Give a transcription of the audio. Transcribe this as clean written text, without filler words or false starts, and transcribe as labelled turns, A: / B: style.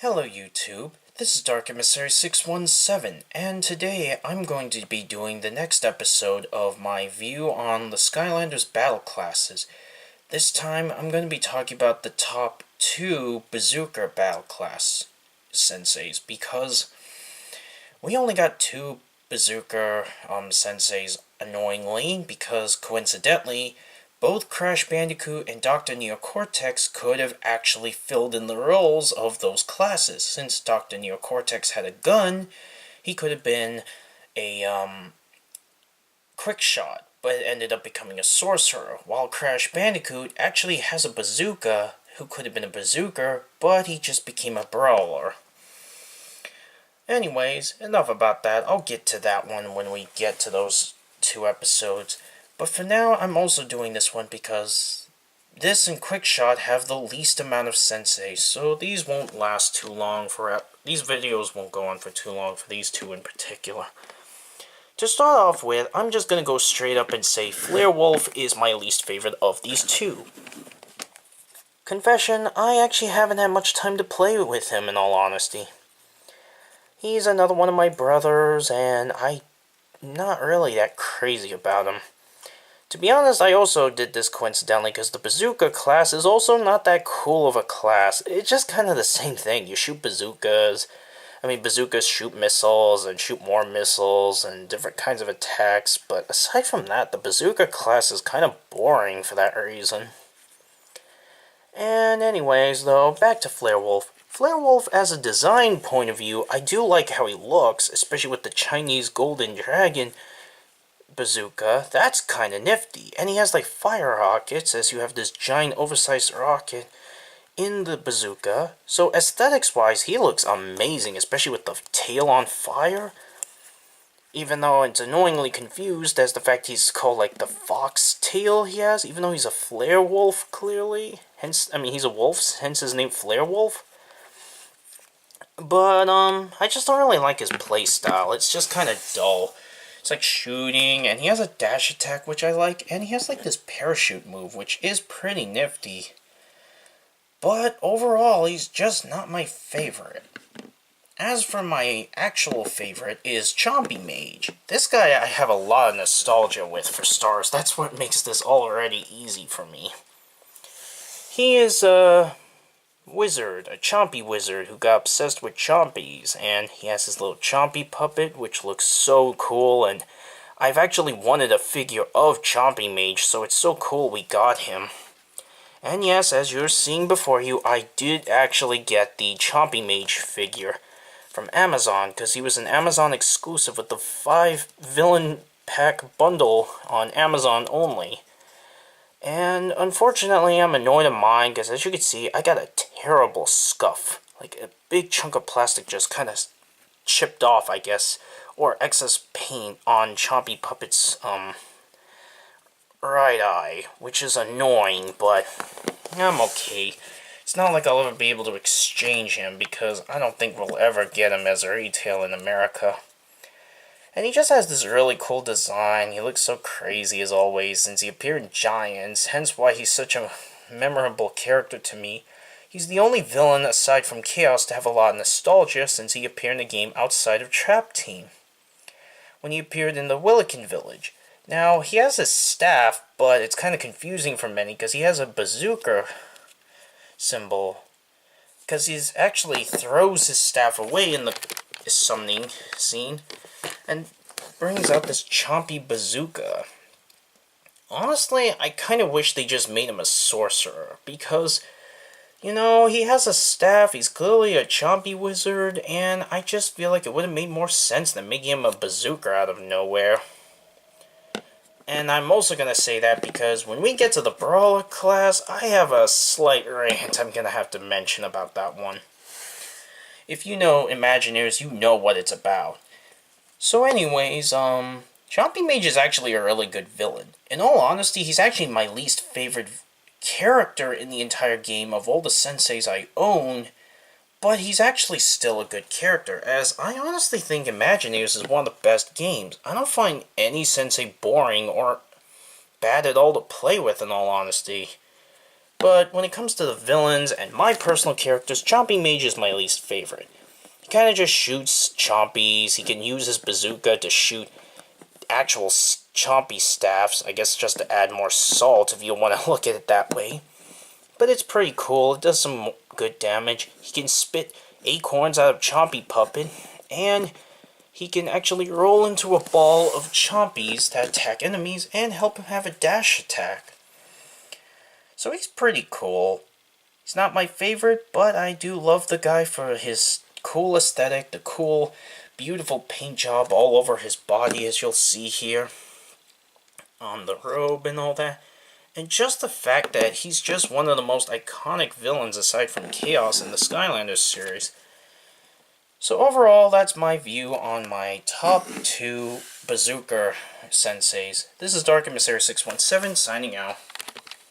A: Hello YouTube, this is Dark Emissary 617, and today I'm going to be doing the next episode of my view on the Skylanders battle classes. This time I'm going to be talking about the top 2 Bazooker battle class Senseis, because we only got 2 Bazooker Senseis annoyingly, because coincidentally, both Crash Bandicoot and Dr. Neocortex could have actually filled in the roles of those classes. Since Dr. Neocortex had a gun, he could have been a quick shot, but ended up becoming a sorcerer, while Crash Bandicoot actually has a bazooka, who could have been a bazooker, but he just became a brawler. Anyways, enough about that. I'll get to that one when we get to those 2 episodes. But for now, I'm also doing this one because this and Quickshot have the least amount of sensei, so these won't last too long these videos won't go on for too long for these 2 in particular. To start off with, I'm just gonna go straight up and say Flare Wolf is my least favorite of these 2. Confession, I actually haven't had much time to play with him in all honesty. He's another one of my brothers, and I'm not really that crazy about him. To be honest, I also did this coincidentally because the Bazooka class is also not that cool of a class. It's just kind of the same thing. You shoot bazookas. Bazookas shoot missiles and shoot more missiles and different kinds of attacks. But aside from that, the Bazooka class is kind of boring for that reason. And anyways, though, back to Flare Wolf. Flare Wolf, as a design point of view, I do like how he looks, especially with the Chinese Golden Dragon bazooka. That's kind of nifty. And he has like fire rockets, as you have this giant oversized rocket in the bazooka. So aesthetics wise, he looks amazing, especially with the tail on fire. Even though it's annoyingly confused as the fact he's called like the fox tail he has, even though he's a Flare Wolf clearly. Hence, he's a wolf, hence his name Flare Wolf. But I just don't really like his playstyle. It's just kind of dull. It's like shooting, and he has a dash attack, which I like, and he has like this parachute move, which is pretty nifty. But overall, he's just not my favorite. As for my actual favorite is Chompy Mage. This guy I have a lot of nostalgia with, for stars. That's what makes this already easy for me. He is a wizard, a Chompy wizard who got obsessed with Chompies, and he has his little Chompy puppet, which looks so cool, and I've actually wanted a figure of Chompy Mage, so it's so cool we got him. And yes, as you're seeing before you, I did actually get the Chompy Mage figure from Amazon, because he was an Amazon exclusive with the 5 villain pack bundle on Amazon only. And unfortunately, I'm annoyed at mine, because as you can see, I got a terrible scuff. Like, a big chunk of plastic just kind of chipped off, I guess, or excess paint on Chompy Puppet's, right eye, which is annoying, but I'm okay. It's not like I'll ever be able to exchange him, because I don't think we'll ever get him as a retail in America. And he just has this really cool design. He looks so crazy as always since he appeared in Giants, hence why he's such a memorable character to me. He's the only villain aside from Chaos to have a lot of nostalgia since he appeared in the game outside of Trap Team, when he appeared in the Willikin Village. Now, he has a staff, but it's kind of confusing for many because he has a bazooka symbol, because he actually throws his staff away in the summoning scene and brings out this Chompy bazooka. Honestly, I kind of wish they just made him a sorcerer, because, you know, he has a staff, he's clearly a Chompy wizard, and I just feel like it would have made more sense than making him a bazooka out of nowhere. And I'm also going to say that because when we get to the Brawler class, I have a slight rant I'm going to have to mention about that one. If you know Imagineers, you know what it's about. So anyways, Chompy Mage is actually a really good villain. In all honesty, he's actually my least favorite character in the entire game of all the senseis I own, but he's actually still a good character, as I honestly think Imagineers is one of the best games. I don't find any sensei boring or bad at all to play with, in all honesty. But when it comes to the villains and my personal characters, Chompy Mage is my least favorite. He kind of just shoots Chompies. He can use his bazooka to shoot actual Chompy staffs. I guess just to add more salt if you want to look at it that way. But it's pretty cool. It does some good damage. He can spit acorns out of Chompy Puppet. And he can actually roll into a ball of Chompies to attack enemies and help him have a dash attack. So he's pretty cool. He's not my favorite, but I do love the guy for his cool aesthetic, the cool, beautiful paint job all over his body, as you'll see here, on the robe and all that. And just the fact that he's just one of the most iconic villains aside from Chaos in the Skylanders series. So overall, that's my view on my top 2 Bazooker Senseis. This is Dark Emissary 617 signing out.